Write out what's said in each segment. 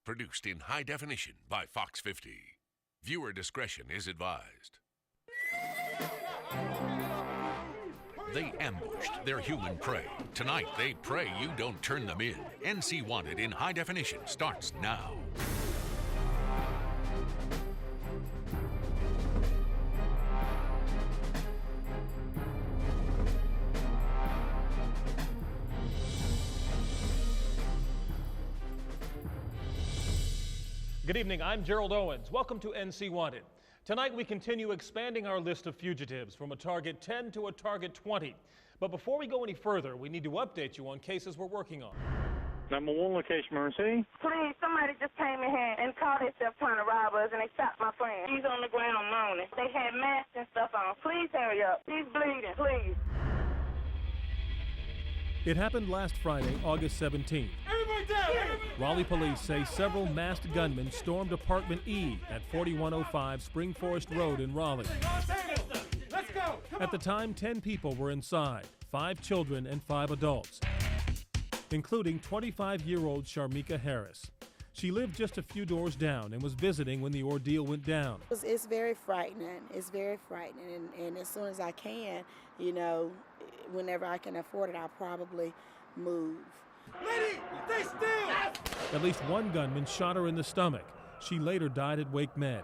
Produced in high definition by Fox 50. Viewer discretion is advised. They ambushed their human prey. Tonight, they pray you don't turn them in. NC Wanted in high definition starts now. Good evening, I'm Gerald Owens. Welcome to NC Wanted. Tonight we continue expanding our list of fugitives from a target 10 to a target 20. But before we go any further, we need to update you on cases we're working on. Number 1 location, emergency. Please, somebody just came in here and called themselves trying to rob us, and they shot my friend. He's on the ground moaning. They had masks and stuff on. Please hurry up. He's bleeding, please. It happened last Friday, August 17th. Raleigh police say several masked gunmen stormed apartment E at 4105 Spring Forest Road in Raleigh. Let's go. At the time, 10 people were inside, 5 children and 5 adults, including 25-year-old Sharmika Harris. She lived just a few doors down and was visiting when the ordeal went down. It's very frightening. It's very frightening. And as soon as I can, whenever I can afford it, I'll probably move. Lady, stay still. At least one gunman shot her in the stomach. She later died at Wake Med.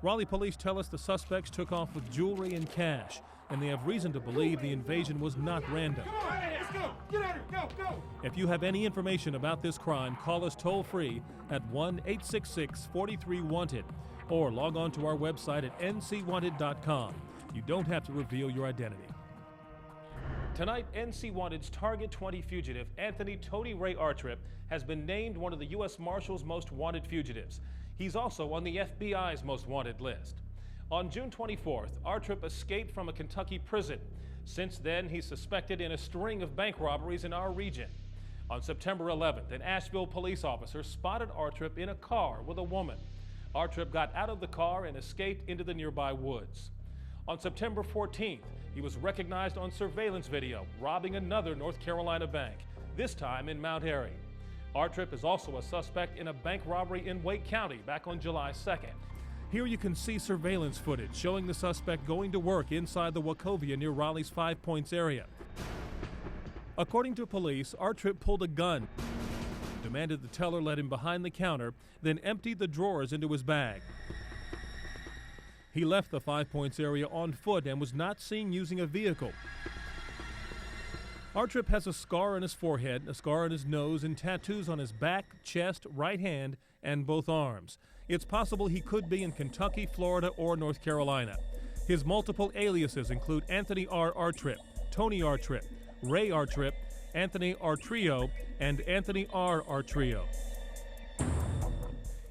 Raleigh police tell us the suspects took off with jewelry and cash, and they have reason to believe the invasion was not random. Come on, let's go. Get out of here. Go. If you have any information about this crime, call us toll-free at 1-866-43-WANTED or log on to our website at ncwanted.com. You don't have to reveal your identity. Tonight, NC Wanted's Target 20 fugitive, Anthony Tony Ray Artrip, has been named one of the U.S. Marshal's most wanted fugitives. He's also on the FBI's most wanted list. On June 24th, Artrip escaped from a Kentucky prison. Since then, he's suspected in a string of bank robberies in our region. On September 11th, an Asheville police officer spotted Artrip in a car with a woman. Artrip got out of the car and escaped into the nearby woods. On September 14th, he was recognized on surveillance video robbing another North Carolina bank, this time in Mount Airy. Artrip is also a suspect in a bank robbery in Wake County back on July 2nd. Here you can see surveillance footage showing the suspect going to work inside the Wachovia near Raleigh's Five Points area. According to police, Artrip pulled a gun, demanded the teller let him behind the counter, then emptied the drawers into his bag. He left the Five Points area on foot and was not seen using a vehicle. Artrip has a scar on his forehead, a scar on his nose, and tattoos on his back, chest, right hand, and both arms. It's possible he could be in Kentucky, Florida, or North Carolina. His multiple aliases include Anthony R. Artrip, Tony Artrip, Ray Artrip, Anthony Artrio, and Anthony R. Artrio.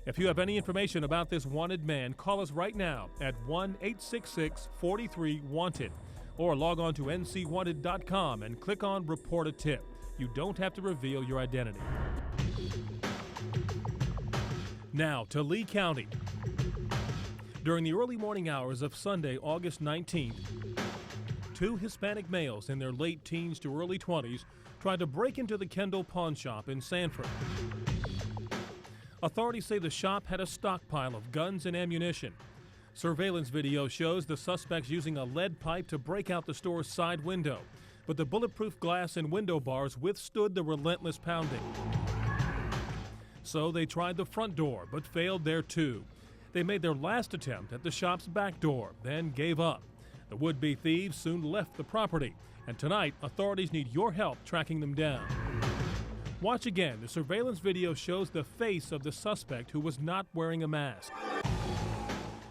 If you have any information about this wanted man, call us right now at 1-866-43-WANTED or log on to ncwanted.com and click on Report a Tip. You don't have to reveal your identity. Now to Lee County. During the early morning hours of Sunday, August 19th, 2 Hispanic males in their late teens to early 20s tried to break into the Kendall Pawn Shop in Sanford. Authorities say the shop had a stockpile of guns and ammunition. Surveillance video shows the suspects using a lead pipe to break out the store's side window, but the bulletproof glass and window bars withstood the relentless pounding. So they tried the front door, but failed there too. They made their last attempt at the shop's back door, then gave up. The would-be thieves soon left the property, and tonight authorities need your help tracking them down. Watch again. The surveillance video shows the face of the suspect who was not wearing a mask.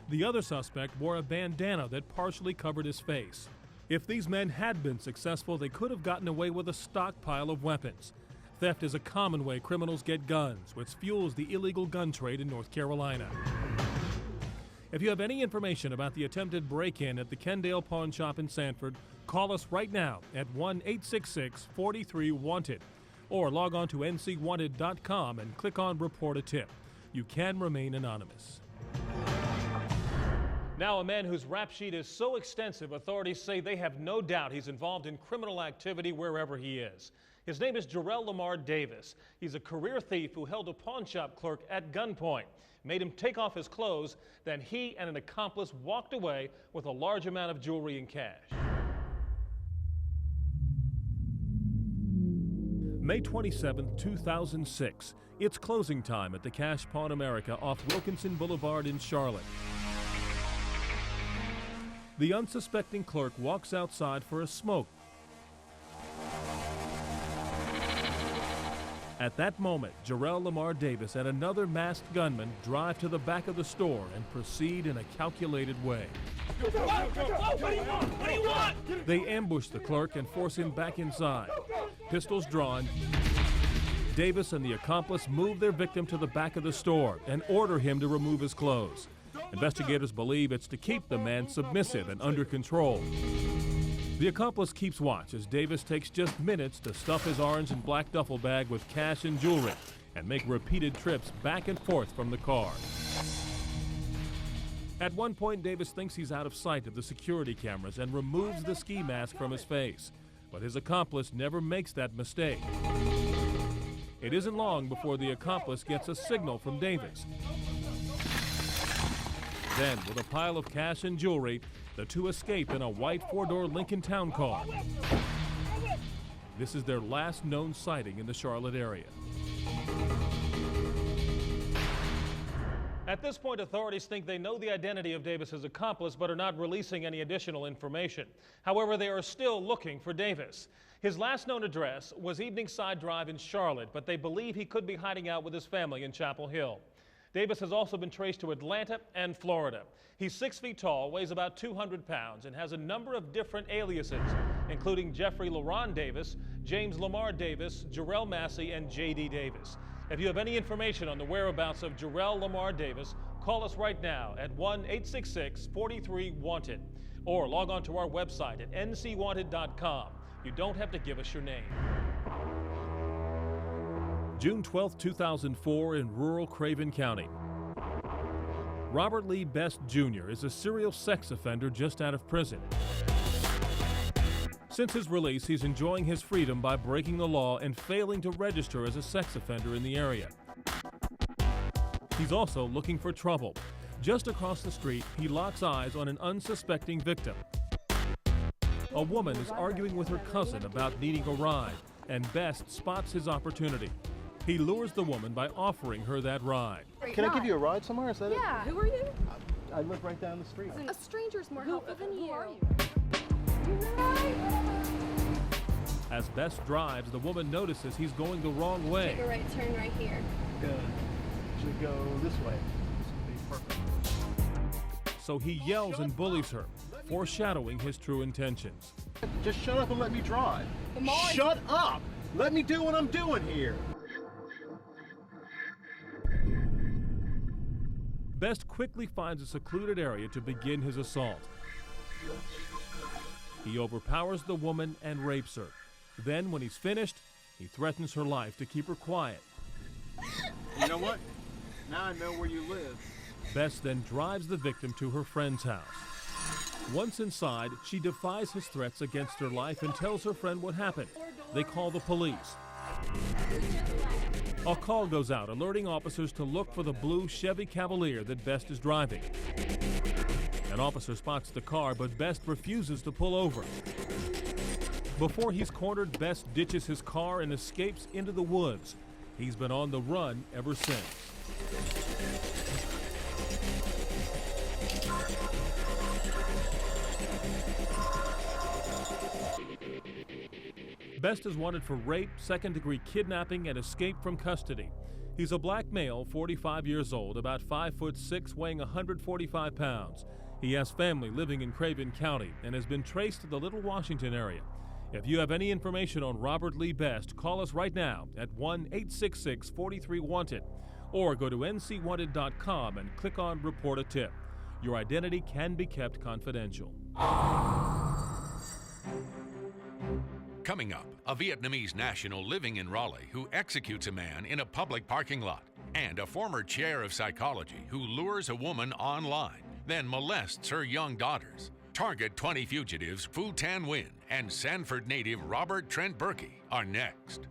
The other suspect wore a bandana that partially covered his face. If these men had been successful, they could have gotten away with a stockpile of weapons. Theft is a common way criminals get guns, which fuels the illegal gun trade in North Carolina. If you have any information about the attempted break-in at the Kendall Pawn Shop in Sanford, call us right now at 1-866-43-WANTED. Or log on to ncwanted.com and click on Report a Tip. You can remain anonymous. Now, a man whose rap sheet is so extensive, authorities say they have no doubt he's involved in criminal activity wherever he is. His name is Jarrell Lamar Davis. He's a career thief who held a pawn shop clerk at gunpoint, made him take off his clothes, then he and an accomplice walked away with a large amount of jewelry and cash. May 27, 2006. It's closing time at the Cash Pawn America off Wilkinson Boulevard in Charlotte. The unsuspecting clerk walks outside for a smoke. At that moment, Jarrell Lamar Davis and another masked gunman drive to the back of the store and proceed in a calculated way. What do you want? What do you want? They ambush the clerk and force him back inside. Pistols drawn, Davis and the accomplice move their victim to the back of the store and order him to remove his clothes. Investigators believe it's to keep the man submissive and under control. The accomplice keeps watch as Davis takes just minutes to stuff his orange and black duffel bag with cash and jewelry and make repeated trips back and forth from the car. At one point, Davis thinks he's out of sight of the security cameras and removes the ski mask from his face. But his accomplice never makes that mistake. It isn't long before the accomplice gets a signal from Davis. Then, with a pile of cash and jewelry, the two escape in a white four-door Lincoln Town Car. This is their last known sighting in the Charlotte area. At this point, authorities think they know the identity of Davis's accomplice but are not releasing any additional information. However, they are still looking for Davis. His last known address was Eveningside Drive in Charlotte, but they believe he could be hiding out with his family in Chapel Hill. Davis has also been traced to Atlanta and Florida. He's 6 feet tall, weighs about 200 pounds, and has a number of different aliases, including Jeffrey LaRon Davis, James Lamar Davis, Jarrell Massey, and J.D. Davis. If you have any information on the whereabouts of Jarrell Lamar Davis, call us right now at 1-866-43-WANTED, or log on to our website at ncwanted.com. You don't have to give us your name. June 12, 2004, in rural Craven County. Robert Lee Best Jr. is a serial sex offender just out of prison. Since his release, he's enjoying his freedom by breaking the law and failing to register as a sex offender in the area. He's also looking for trouble. Just across the street, he locks eyes on an unsuspecting victim. A woman is arguing with her cousin about needing a ride, and Best spots his opportunity. He lures the woman by offering her that ride. Can I give you a ride somewhere? Is that Yeah. Who are you? I live right down the street. A stranger's more helpful than you. Who are you? As Best drives, the woman notices he's going the wrong way. Take a right turn right here. Good. Should go this way. This would be perfect. So he yells and bullies her, foreshadowing his true intentions. Just shut up and let me drive. Lamar. Shut up! Let me do what I'm doing here. Best quickly finds a secluded area to begin his assault. He overpowers the woman and rapes her. Then, when he's finished, he threatens her life to keep her quiet. You know what? Now I know where you live. Best then drives the victim to her friend's house. Once inside, she defies his threats against her life and tells her friend what happened. They call the police. A call goes out alerting officers to look for the blue Chevy Cavalier that Best is driving. An officer spots the car, but Best refuses to pull over. Before he's cornered, Best ditches his car and escapes into the woods. He's been on the run ever since. Best is wanted for rape, second-degree kidnapping, and escape from custody. He's a black male, 45 years old, about 5'6", weighing 145 pounds. He has family living in Craven County and has been traced to the Little Washington area. If you have any information on Robert Lee Best, call us right now at 1-866-43-WANTED or go to ncwanted.com and click on Report a Tip. Your identity can be kept confidential. Coming up, a Vietnamese national living in Raleigh who executes a man in a public parking lot, and a former chair of psychology who lures a woman online, then molests her young daughters. Target 20 fugitives Phu Tan Nguyen and Sanford native Robert Trent Berkey are next.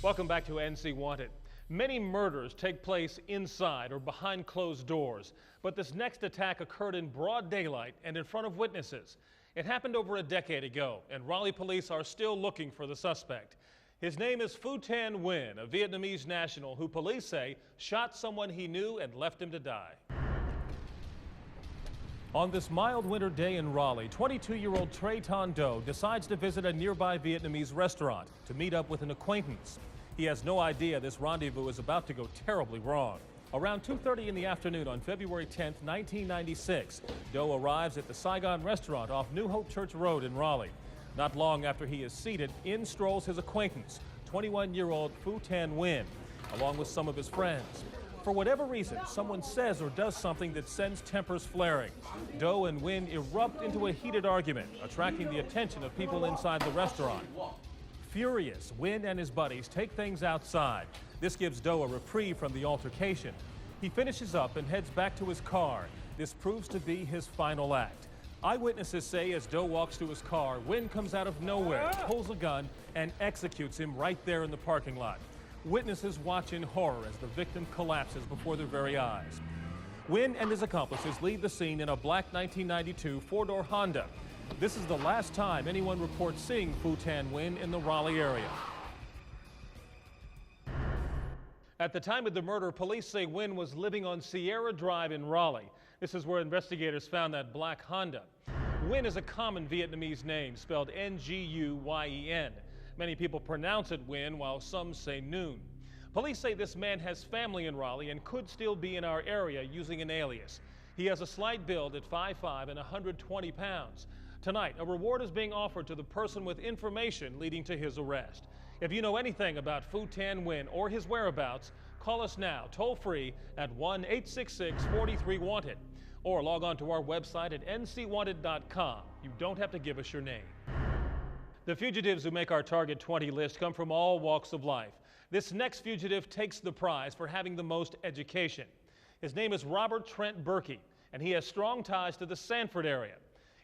Welcome back to NC Wanted. Many murders take place inside or behind closed doors, but this next attack occurred in broad daylight and in front of witnesses. It happened over a decade ago, and Raleigh police are still looking for the suspect. His name is Phu Thanh Nguyen, a Vietnamese national who police say shot someone he knew and left him to die. On this mild winter day in Raleigh, 22-year-old Trey Thanh Do decides to visit a nearby Vietnamese restaurant to meet up with an acquaintance. He has no idea this rendezvous is about to go terribly wrong. Around 2:30 in the afternoon on February 10, 1996, Do arrives at the Saigon restaurant off New Hope Church Road in Raleigh. Not long after he is seated, in strolls his acquaintance, 21-year-old Phu Thanh Nguyen, along with some of his friends. For whatever reason, someone says or does something that sends tempers flaring. Do and Nguyen erupt into a heated argument, attracting the attention of people inside the restaurant. Furious, Nguyen and his buddies take things outside. This gives Do a reprieve from the altercation. He finishes up and heads back to his car. This proves to be his final act. Eyewitnesses say as Do walks to his car, Nguyen comes out of nowhere, pulls a gun, and executes him right there in the parking lot. Witnesses watch in horror as the victim collapses before their very eyes. Nguyen and his accomplices leave the scene in a black 1992 four-door Honda. This is the last time anyone reports seeing Phu Thanh Nguyen in the Raleigh area. At the time of the murder, police say Nguyen was living on Sierra Drive in Raleigh. This is where investigators found that black Honda. Nguyen is a common Vietnamese name, spelled Nguyen. Many people pronounce it Nguyen, while some say Noon. Police say this man has family in Raleigh and could still be in our area using an alias. He has a slight build at 5'5" and 120 pounds. Tonight, a reward is being offered to the person with information leading to his arrest. If you know anything about Phu Thanh Nguyen or his whereabouts, call us now, toll-free at 1-866-43-WANTED, or log on to our website at ncwanted.com. You don't have to give us your name. The fugitives who make our Target 20 list come from all walks of life. This next fugitive takes the prize for having the most education. His name is Robert Trent Berkey, and he has strong ties to the Sanford area.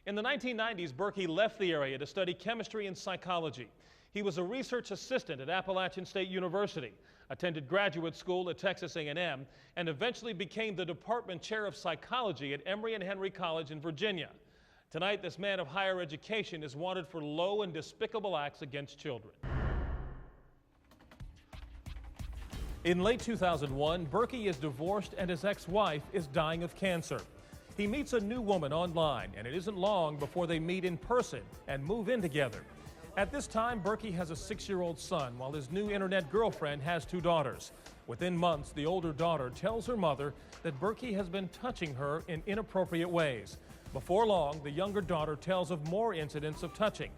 In the 1990s, Berkey left the area to study chemistry and psychology. He was a research assistant at Appalachian State University, attended graduate school at Texas A&M, and eventually became the department chair of psychology at Emory and Henry College in Virginia. Tonight, this man of higher education is wanted for low and despicable acts against children. In late 2001, Berkey is divorced and his ex-wife is dying of cancer. He meets a new woman online, and it isn't long before they meet in person and move in together. At this time, Berkey has a 6-year-old son, while his new internet girlfriend has 2 daughters. Within months, the older daughter tells her mother that Berkey has been touching her in inappropriate ways. Before long, the younger daughter tells of more incidents of touching.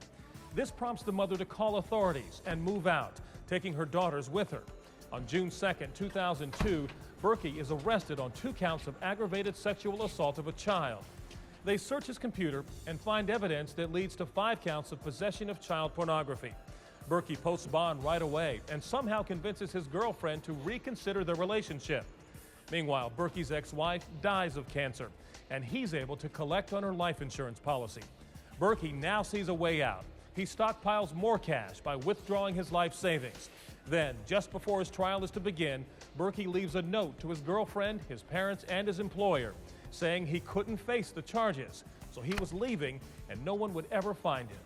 This prompts the mother to call authorities and move out, taking her daughters with her. On June 2, 2002, Berkey is arrested on 2 counts of aggravated sexual assault of a child. They search his computer and find evidence that leads to 5 counts of possession of child pornography. Berkey posts bond right away and somehow convinces his girlfriend to reconsider their relationship. Meanwhile, Berkey's ex-wife dies of cancer, and he's able to collect on her life insurance policy. Berkey now sees a way out. He stockpiles more cash by withdrawing his life savings. Then, just before his trial is to begin, Berkey leaves a note to his girlfriend, his parents, and his employer, saying he couldn't face the charges, so he was leaving and no one would ever find him.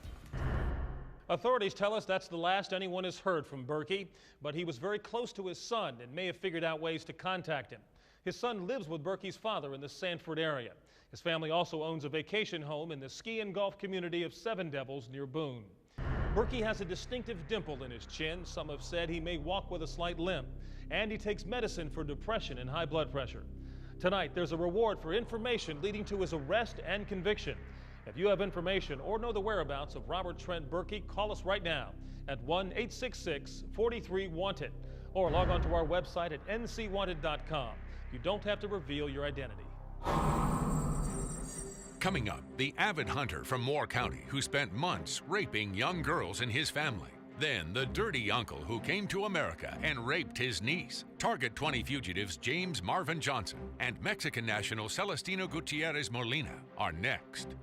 Authorities tell us that's the last anyone has heard from Berkey, but he was very close to his son and may have figured out ways to contact him. His son lives with Berkey's father in the Sanford area. His family also owns a vacation home in the ski and golf community of Seven Devils near Boone. Berkey has a distinctive dimple in his chin. Some have said he may walk with a slight limp, and he takes medicine for depression and high blood pressure. Tonight, there's a reward for information leading to his arrest and conviction. If you have information or know the whereabouts of Robert Trent Berkey, call us right now at 1-866-43-WANTED, or log on to our website at ncwanted.com. You don't have to reveal your identity. Coming up, the avid hunter from Moore County who spent months raping young girls in his family. Then the dirty uncle who came to America and raped his niece. Target 20 fugitives James Marvin Johnson and Mexican national Celestino Gutierrez Molina are next.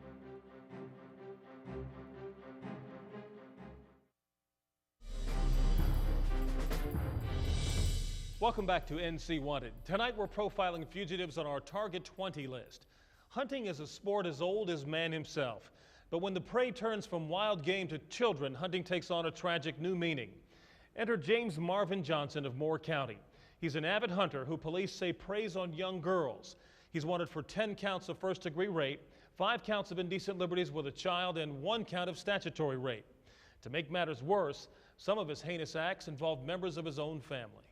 Welcome back to NC Wanted. Tonight we're profiling fugitives on our Target 20 list. Hunting is a sport as old as man himself. But when the prey turns from wild game to children, hunting takes on a tragic new meaning. Enter James Marvin Johnson of Moore County. He's an avid hunter who police say preys on young girls. He's wanted for 10 counts of first-degree rape, 5 counts of indecent liberties with a child, and 1 count of statutory rape. To make matters worse, some of his heinous acts involve members of his own family.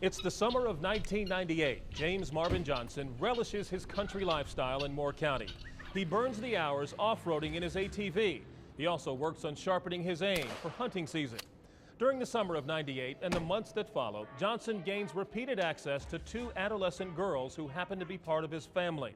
It's the summer of 1998. James Marvin Johnson relishes his country lifestyle in Moore County. He burns the hours off-roading in his ATV. He also works on sharpening his aim for hunting season. During the summer of '98 and the months that follow, Johnson gains repeated access to 2 adolescent girls who happen to be part of his family.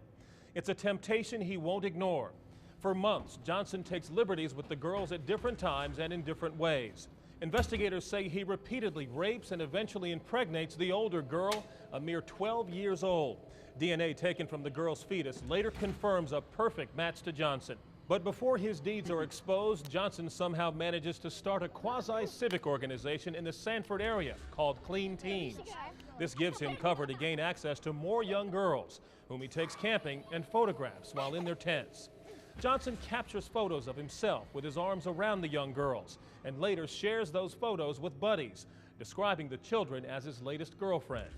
It's a temptation he won't ignore. For months, Johnson takes liberties with the girls at different times and in different ways. Investigators say he repeatedly rapes and eventually impregnates the older girl, a mere 12 years old. DNA taken from the girl's fetus later confirms a perfect match to Johnson. But before his deeds are exposed, Johnson somehow manages to start a quasi-civic organization in the Sanford area called Clean Teens. This gives him cover to gain access to more young girls, whom he takes camping and photographs while in their tents. Johnson captures photos of himself with his arms around the young girls and later shares those photos with buddies, describing the children as his latest girlfriend.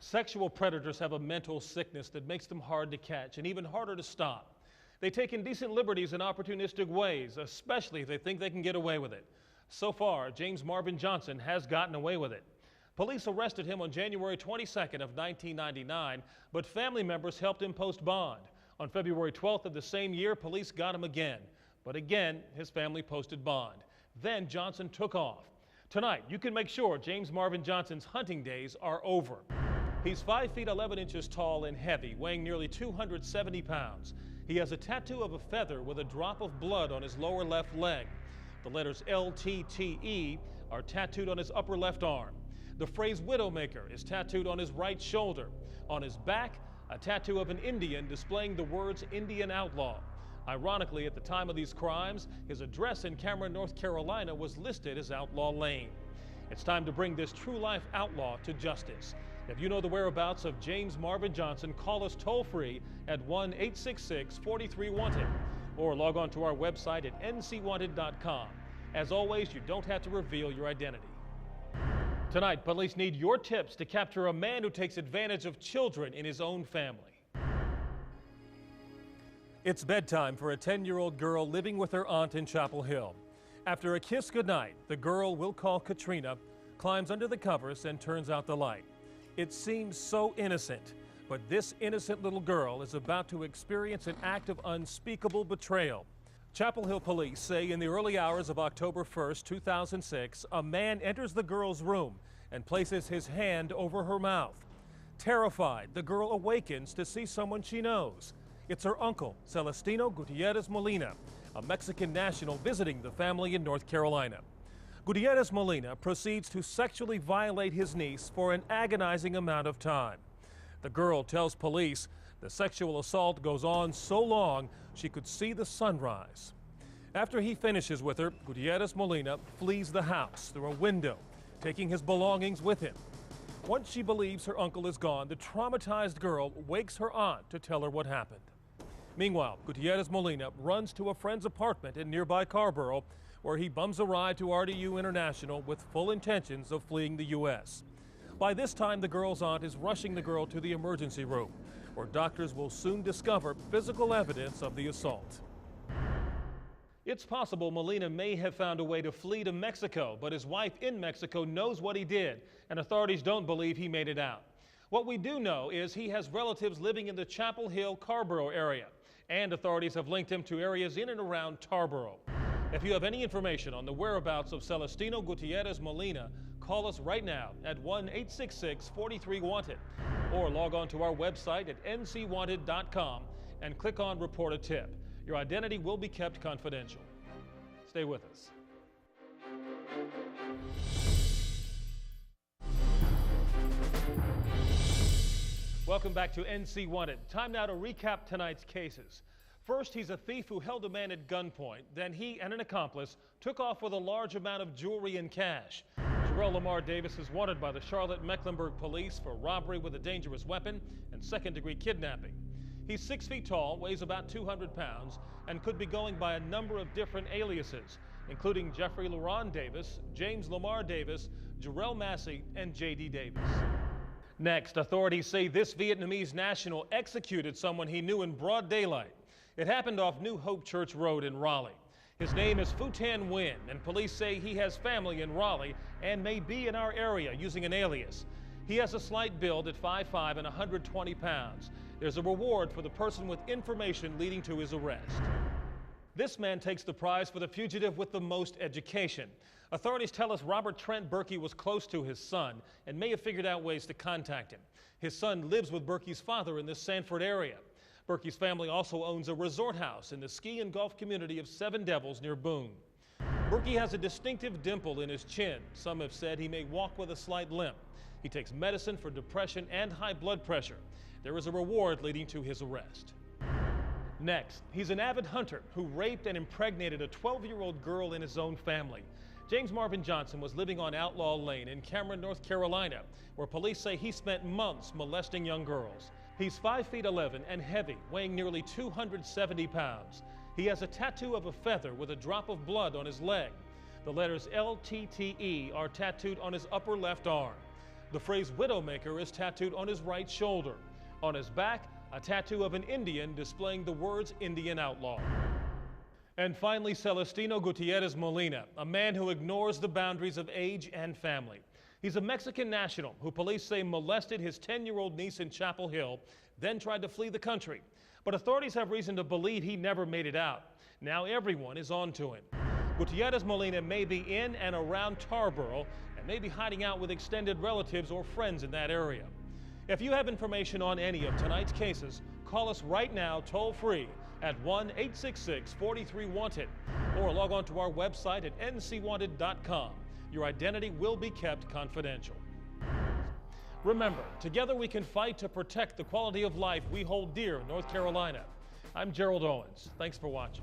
Sexual predators have a mental sickness that makes them hard to catch and even harder to stop. They take indecent liberties in opportunistic ways, especially if they think they can get away with it. So far, James Marvin Johnson has gotten away with it. Police arrested him on January 22nd of 1999, but family members helped him post bond. On February 12th of the same year, police got him again. But again, his family posted bond. Then Johnson took off. Tonight, you can make sure James Marvin Johnson's hunting days are over. He's 5 feet 11 inches tall and heavy, weighing nearly 270 pounds. He has a tattoo of a feather with a drop of blood on his lower left leg. The letters LTTE are tattooed on his upper left arm. The phrase Widowmaker is tattooed on his right shoulder. On his back, a tattoo of an Indian displaying the words Indian Outlaw. Ironically, at the time of these crimes, his address in Cameron, North Carolina was listed as Outlaw Lane. It's time to bring this true-life outlaw to justice. If you know the whereabouts of James Marvin Johnson, call us toll-free at 1-866-43-WANTED or log on to our website at ncwanted.com. As always, you don't have to reveal your identity. Tonight, police need your tips to capture a man who takes advantage of children in his own family. It's bedtime for a 10-year-old girl living with her aunt in Chapel Hill. After a kiss goodnight, the girl we'll call Katrina climbs under the covers and turns out the light. It seems so innocent, but this innocent little girl is about to experience an act of unspeakable betrayal. Chapel Hill police say in the early hours of October 1st, 2006, a man enters the girl's room and places his hand over her mouth. Terrified, the girl awakens to see someone she knows. It's her uncle, Celestino Gutierrez Molina, a Mexican national visiting the family in North Carolina. Gutierrez Molina proceeds to sexually violate his niece for an agonizing amount of time. The girl tells police the sexual assault goes on so long she could see the sunrise. After he finishes with her, Gutierrez Molina flees the house through a window, taking his belongings with him. Once she believes her uncle is gone, the traumatized girl wakes her aunt to tell her what happened. Meanwhile, Gutierrez Molina runs to a friend's apartment in nearby Carborough, where he bums a ride to RDU International with full intentions of fleeing the U.S. By this time, the girl's aunt is rushing the girl to the emergency room, where doctors will soon discover physical evidence of the assault. It's possible Molina may have found a way to flee to Mexico, but his wife in Mexico knows what he did, and authorities don't believe he made it out. What we do know is he has relatives living in the Chapel Hill, Carborough area, and authorities have linked him to areas in and around Tarboro. If you have any information on the whereabouts of Celestino Gutierrez Molina, call us right now at 1-866-43-WANTED or log on to our website at ncwanted.com and click on Report a Tip. Your identity will be kept confidential. Stay with us. Welcome back to NC Wanted. Time now to recap tonight's cases. First, he's a thief who held a man at gunpoint. Then he and an accomplice took off with a large amount of jewelry and cash. Jarrell Lamar Davis is wanted by the Charlotte-Mecklenburg police for robbery with a dangerous weapon and second-degree kidnapping. He's 6 feet tall, weighs about 200 pounds, and could be going by a number of different aliases, including Jeffrey LaRon Davis, James Lamar Davis, Jarrell Massey, and J.D. Davis. Next, authorities say this Vietnamese national executed someone he knew in broad daylight. It happened off New Hope Church Road in Raleigh. His name is Phu Tan Nguyen, and police say he has family in Raleigh and may be in our area using an alias. He has a slight build at 5'5" and 120 pounds. There's a reward for the person with information leading to his arrest. This man takes the prize for the fugitive with the most education. Authorities tell us Robert Trent Berkey was close to his son and may have figured out ways to contact him. His son lives with Berkey's father in the Sanford area. Berkey's family also owns a resort house in the ski and golf community of Seven Devils near Boone. Berkey has a distinctive dimple in his chin. Some have said he may walk with a slight limp. He takes medicine for depression and high blood pressure. There is a reward leading to his arrest. Next, he's an avid hunter who raped and impregnated a 12-year-old girl in his own family. James Marvin Johnson was living on Outlaw Lane in Cameron, North Carolina, where police say he spent months molesting young girls. He's 5'11" and heavy, weighing nearly 270 pounds. He has a tattoo of a feather with a drop of blood on his leg. The letters LTTE are tattooed on his upper left arm. The phrase Widowmaker is tattooed on his right shoulder. On his back, a tattoo of an Indian displaying the words Indian Outlaw. And finally, Celestino Gutierrez Molina, a man who ignores the boundaries of age and family. He's a Mexican national who police say molested his 10-year-old niece in Chapel Hill, then tried to flee the country. But authorities have reason to believe he never made it out. Now everyone is on to him. Gutierrez Molina may be in and around Tarboro and may be hiding out with extended relatives or friends in that area. If you have information on any of tonight's cases, call us right now toll-free at 1-866-43-WANTED or log on to our website at ncwanted.com. Your identity will be kept confidential. Remember, together we can fight to protect the quality of life we hold dear in North Carolina. I'm Gerald Owens. Thanks for watching.